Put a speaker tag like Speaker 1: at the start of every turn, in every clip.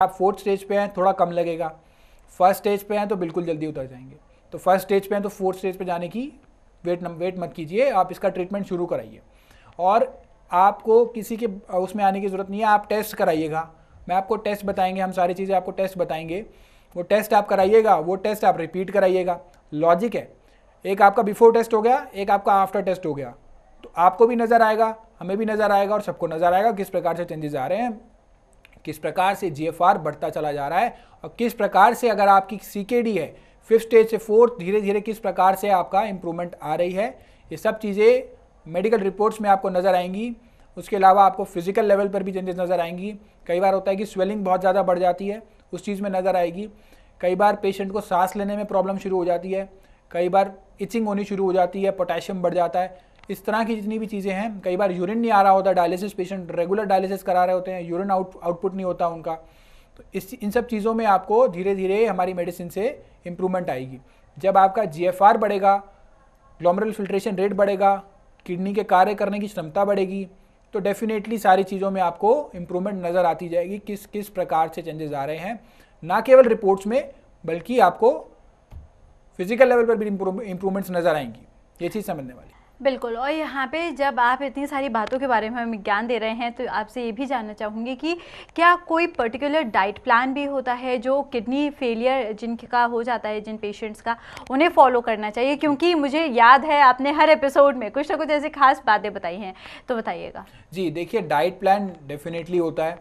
Speaker 1: आप fourth stage पे हैं थोड़ा कम लगेगा, फर्स्ट स्टेज पे हैं तो बिल्कुल जल्दी उतर जाएंगे। तो फर्स्ट स्टेज पे हैं तो फोर्थ स्टेज पे जाने की वेट मत कीजिए, आप इसका ट्रीटमेंट शुरू कराइए। और आपको किसी के उसमें आने की ज़रूरत नहीं है, आप टेस्ट कराइएगा। मैं आपको टेस्ट बताएंगे, हम सारी चीज़ें आपको टेस्ट बताएंगे, वो टेस्ट आप कराइएगा, वो टेस्ट आप रिपीट कराइएगा। लॉजिक है, एक आपका बिफोर टेस्ट हो गया, एक आपका आफ्टर टेस्ट हो गया, तो आपको भी नज़र आएगा, हमें भी नज़र आएगा और सबको नज़र आएगा किस प्रकार से चेंजेस आ रहे हैं, किस प्रकार से GFR बढ़ता चला जा रहा है, और किस प्रकार से अगर आपकी CKD है फिफ्थ स्टेज से फोर्थ धीरे धीरे किस प्रकार से आपका इम्प्रूवमेंट आ रही है। ये सब चीज़ें मेडिकल रिपोर्ट्स में आपको नज़र आएंगी। उसके अलावा आपको फिजिकल लेवल पर भी चेंजेस नज़र आएंगी। कई बार होता है कि स्वेलिंग बहुत ज़्यादा बढ़ जाती है, उस चीज़ में नज़र आएगी। कई बार पेशेंट को सांस लेने में प्रॉब्लम शुरू हो जाती है, कई बार इचिंग होनी शुरू हो जाती है, पोटेशियम बढ़ जाता है। इस तरह की जितनी भी चीज़ें हैं, कई बार यूरिन नहीं आ रहा होता, डायलिसिस पेशेंट रेगुलर डायलिसिस करा रहे होते हैं, यूरिन आउटपुट नहीं होता उनका। तो इन सब चीज़ों में आपको धीरे धीरे हमारी मेडिसिन से इम्प्रूवमेंट आएगी। जब आपका GFR बढ़ेगा, ग्लोमेरुलर फिल्ट्रेशन रेट बढ़ेगा, किडनी के कार्य करने की क्षमता बढ़ेगी, तो डेफिनेटली सारी चीज़ों में आपको इम्प्रूवमेंट नज़र आती जाएगी, किस किस प्रकार से चेंजेस आ रहे हैं, ना केवल रिपोर्ट्स में बल्कि आपको फिजिकल लेवल पर भी इम्प्रूवमेंट्स नज़र आएंगी। ये चीज़ समझने वाली।
Speaker 2: बिल्कुल। और यहाँ पे जब आप इतनी सारी बातों के बारे में हमें ज्ञान दे रहे हैं तो आपसे ये भी जानना चाहूँगी कि क्या कोई पर्टिकुलर डाइट प्लान भी होता है जो किडनी फेलियर जिनका हो जाता है, जिन पेशेंट्स का, उन्हें फॉलो करना चाहिए? क्योंकि मुझे याद है आपने हर एपिसोड में कुछ ना कुछ ऐसी खास बातें बताई हैं, तो बताइएगा।
Speaker 1: जी देखिए, डाइट प्लान डेफिनेटली होता है।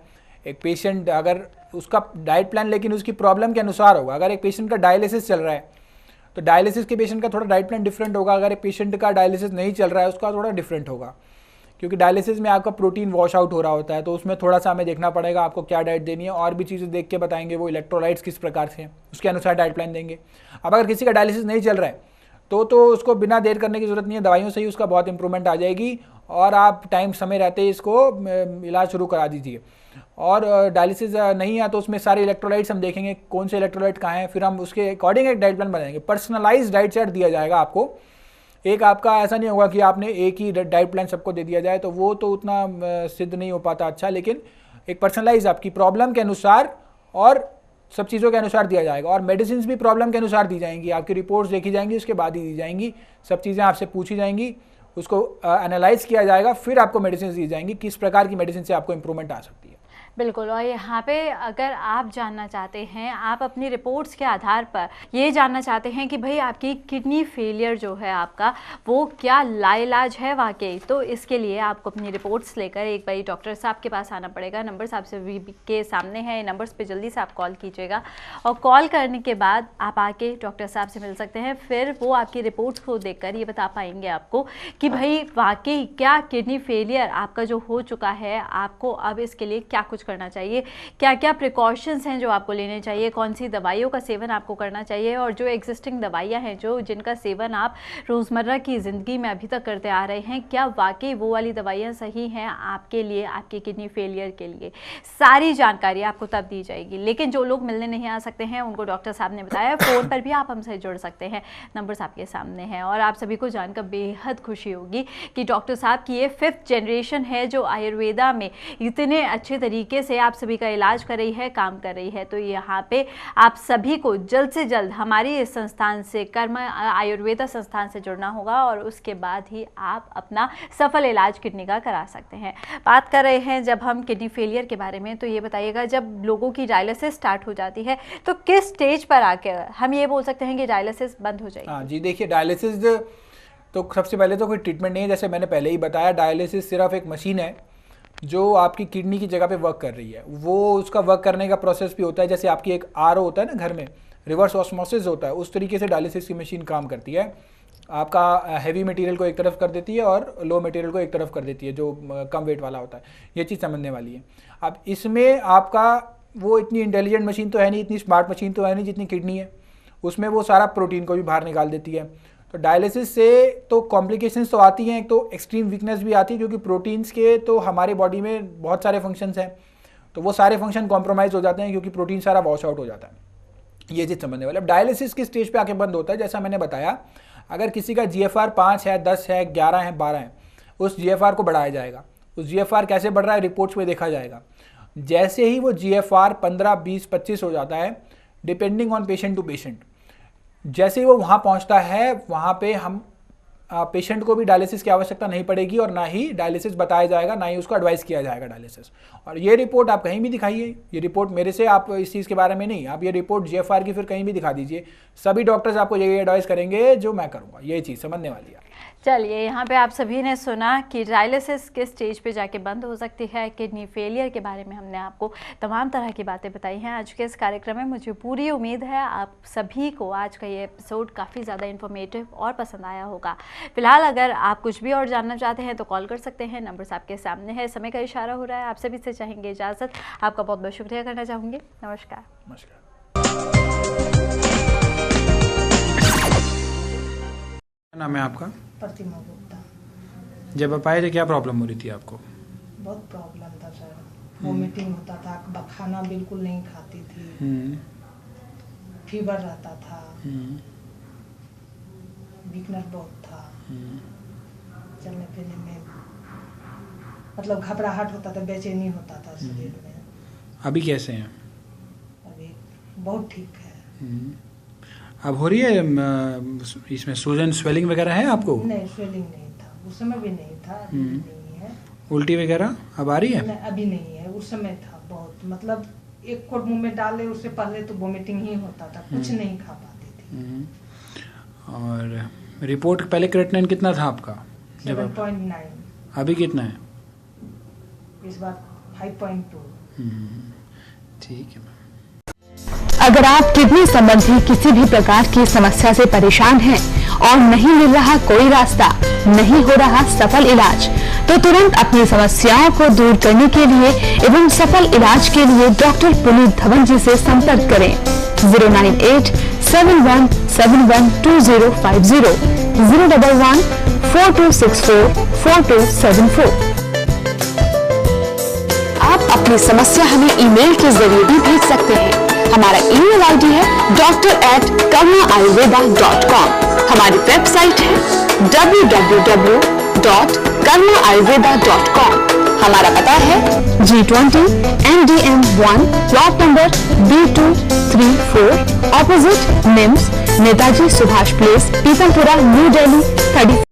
Speaker 1: एक पेशेंट अगर उसका डाइट प्लान लेकिन उसकी प्रॉब्लम के अनुसार होगा। अगर एक पेशेंट का डायलिसिस चल रहा है तो डायलिसिस के पेशेंट का थोड़ा डाइट प्लान डिफरेंट होगा। अगर एक पेशेंट का डायलिसिस नहीं चल रहा है उसका थोड़ा डिफरेंट होगा, क्योंकि डायलिसिस में आपका प्रोटीन वॉश आउट हो रहा होता है, तो उसमें थोड़ा सा हमें देखना पड़ेगा आपको क्या डाइट देनी है। और भी चीज़ें देख के बताएंगे, वो इलेक्ट्रोलाइट्स किस प्रकार से हैं उसके अनुसार डाइट प्लान देंगे। अब अगर किसी का डायलिसिस नहीं चल रहा है तो उसको बिना देर करने की ज़रूरत नहीं है, दवाइयों से ही उसका बहुत इंप्रूवमेंट आ जाएगी। और आप टाइम समय रहते ही इसको इलाज शुरू करा दीजिए। और डायलिसिस नहीं है तो उसमें सारे इलेक्ट्रोलाइट्स हम देखेंगे कौन से इलेक्ट्रोलाइट कहाँ हैं, फिर हम उसके अकॉर्डिंग एक डाइट प्लान बनाएंगे। पर्सनलाइज डाइट चार्ट दिया जाएगा आपको। एक आपका ऐसा नहीं होगा कि आपने एक ही डाइट प्लान सबको दे दिया जाए, तो वो तो उतना सिद्ध नहीं हो पाता अच्छा। लेकिन एक पर्सनलाइज आपकी प्रॉब्लम के अनुसार और सब चीज़ों के अनुसार दिया जाएगा। और मेडिसिन भी प्रॉब्लम के अनुसार दी जाएंगी, आपकी रिपोर्ट्स देखी जाएंगी, उसके बाद ही दी जाएंगी। सब चीज़ें आपसे पूछी जाएंगी, उसको एनालाइज किया जाएगा, फिर आपको मेडिसिन दी जाएंगी किस प्रकार की मेडिसिन से आपको इंप्रूवमेंट आ सकती है।
Speaker 2: बिल्कुल। और यहाँ पे अगर आप जानना चाहते हैं, आप अपनी रिपोर्ट्स के आधार पर ये जानना चाहते हैं कि भाई आपकी किडनी फेलियर जो है आपका वो क्या लाइलाज है वाकई, तो इसके लिए आपको अपनी रिपोर्ट्स लेकर एक बार डॉक्टर साहब के पास आना पड़ेगा। नंबर्स आपसे वी के सामने हैं, नंबर्स पे जल्दी से आप कॉल कीजिएगा और कॉल करने के बाद आप आके डॉक्टर साहब से मिल सकते हैं। फिर वो आपकी रिपोर्ट्स को देखकर ये बता पाएंगे आपको कि भाई वाकई क्या किडनी फेलियर आपका जो हो चुका है, आपको अब इसके लिए क्या कुछ करना चाहिए, क्या क्या प्रिकॉशंस हैं जो आपको लेने चाहिए, कौन सी दवाइयों का सेवन आपको करना चाहिए, और जो एग्जिस्टिंग दवाइयां हैं जो जिनका सेवन आप रोज़मर्रा की ज़िंदगी में अभी तक करते आ रहे हैं, क्या वाकई वो वाली दवाइयां सही हैं आपके लिए, आपके किडनी फेलियर के लिए। सारी जानकारी आपको तब दी जाएगी। लेकिन जो लोग मिलने नहीं आ सकते हैं उनको डॉक्टर साहब ने बताया फ़ोन पर भी आप हमसे जुड़ सकते हैं, नंबर्स आपके सामने हैं। और आप सभी को जानकर बेहद खुशी होगी कि डॉक्टर साहब की ये 5th जनरेशन है जो आयुर्वेदा में इतने अच्छे तरीके से आप सभी का इलाज कर रही है, काम कर रही है। तो यहाँ पे आप सभी को जल्द से जल्द हमारी इस संस्थान से, कर्मा आयुर्वेदा संस्थान से जुड़ना होगा और उसके बाद ही आप अपना सफल इलाज किडनी का करा सकते हैं। बात कर रहे हैं जब हम किडनी फेलियर के बारे में, तो ये बताइएगा जब लोगों की डायलिसिस स्टार्ट हो जाती है तो किस स्टेज पर आकर हम ये बोल सकते हैं कि डायलिसिस बंद हो जाएगी?
Speaker 1: हाँ जी, देखिए डायलिसिस तो सबसे पहले तो कोई ट्रीटमेंट नहीं है। जैसे मैंने पहले ही बताया, डायलिसिस सिर्फ एक मशीन है जो आपकी किडनी की जगह पे वर्क कर रही है। वो उसका वर्क करने का प्रोसेस भी होता है, जैसे आपकी एक आरओ होता है ना घर में, रिवर्स ऑस्मोसिस होता है, उस तरीके से डायलिसिस की मशीन काम करती है। आपका हैवी मटेरियल को एक तरफ कर देती है और लो मटेरियल को एक तरफ कर देती है, जो कम वेट वाला होता है। ये चीज़ समझने वाली है। अब इसमें आपका वो इतनी इंटेलिजेंट मशीन तो है नहीं, इतनी स्मार्ट मशीन तो है नहीं जितनी किडनी है। उसमें वो सारा प्रोटीन को भी बाहर निकाल देती है। तो डायलिसिस से तो कॉम्प्लिकेशंस तो आती हैं, एक तो एक्सट्रीम वीकनेस भी आती है, क्योंकि प्रोटीन्स के तो हमारे बॉडी में बहुत सारे फंक्शंस हैं, तो वो सारे फंक्शन कॉम्प्रोमाइज़ हो जाते हैं क्योंकि प्रोटीन सारा वॉश आउट हो जाता है। ये चीज़ समझने वाले। अब डायलिसिस की स्टेज पे आके बंद होता है। जैसा मैंने बताया, अगर किसी का GFR 5 है, 10 है, 11 है, 12 है, उस GFR को बढ़ाया जाएगा। उस GFR कैसे बढ़ रहा है रिपोर्ट्स में देखा जाएगा। जैसे ही वो GFR 15, 20, 25 हो जाता है, depending on patient to patient, जैसे ही वो वहाँ पहुँचता है, वहाँ पे हम पेशेंट को भी डायलिसिस की आवश्यकता नहीं पड़ेगी और ना ही डायलिसिस बताया जाएगा, ना ही उसको एडवाइस किया जाएगा डायलिसिस। और ये रिपोर्ट आप कहीं भी दिखाइए, ये रिपोर्ट मेरे से आप इस चीज़ के बारे में नहीं, आप ये रिपोर्ट GFR की फिर कहीं भी दिखा दीजिए, सभी डॉक्टर्स आपको यही एडवाइस करेंगे जो मैं करूँगा। ये चीज़ समझने वाली है।
Speaker 2: चलिए, यहाँ पे आप सभी ने सुना कि डायलिसिस किस स्टेज पे जाके बंद हो सकती है, किडनी फेलियर के बारे में हमने आपको तमाम तरह की बातें बताई हैं आज के इस कार्यक्रम में। मुझे पूरी उम्मीद है आप सभी को आज का ये एपिसोड काफ़ी ज़्यादा इन्फॉर्मेटिव और पसंद आया होगा। फिलहाल अगर आप कुछ भी और जानना चाहते हैं तो कॉल कर सकते हैं, नंबर्स आपके सामने है। समय का इशारा हो रहा है, आप सभी से चाहेंगे इजाज़त। आपका बहुत बहुत शुक्रिया करना चाहूँगी। नमस्कार।
Speaker 1: नमस्कार। क्या नाम है आपका?
Speaker 3: प्रतिमा गुप्ता।
Speaker 1: जब आप आए थे क्या प्रॉब्लम हो रही थी आपको?
Speaker 3: बहुत प्रॉब्लम था सर, वोमिटिंग होता था, खाना बिल्कुल नहीं खाती थी, फीवर रहता था, वीकनेस बहुत था, चलने फिरने में मतलब घबराहट होता था, बेचैनी होता था शरीर में।
Speaker 1: अभी कैसे हैं?
Speaker 3: अभी बहुत ठीक है।
Speaker 1: अब हो रही है इसमें सूजन, स्वेलिंग वगैरह है आपको?
Speaker 3: नहीं, स्वेलिंग नहीं था, उस समय भी नहीं था, अभी भी नहीं है।
Speaker 1: उल्टी वगैरह अब आ रही है?
Speaker 3: नहीं, अभी नहीं है, उस समय था बहुत, मतलब एक कोट मुंह में डाले उससे पहले तो वोमिटिंग ही होता था, कुछ नहीं खा पाती थी।
Speaker 1: और रिपोर्ट पहले क्रेटिनिन कितना था आपका?
Speaker 3: 7.9,
Speaker 1: अभी कितना है?
Speaker 3: इस बार 5.2।
Speaker 1: ठीक है।
Speaker 4: अगर आप किडनी संबंधी किसी भी प्रकार की समस्या से परेशान हैं और नहीं मिल रहा कोई रास्ता, नहीं हो रहा सफल इलाज, तो तुरंत अपनी समस्याओं को दूर करने के लिए एवं सफल इलाज के लिए डॉक्टर पुनीत धवन जी से संपर्क करें। 09871712050, 01142644274। आप अपनी समस्या हमें ईमेल के जरिए भी भेज सकते हैं। हमारा ईमेल आईडी है doctor@karmaayurveda.com। हमारी वेबसाइट है www.karmaayurveda.com। हमारा पता है G20 NDM 1, plot number B234, opposite NIMS, Netaji Subhash place, Pitampura, new Delhi 30।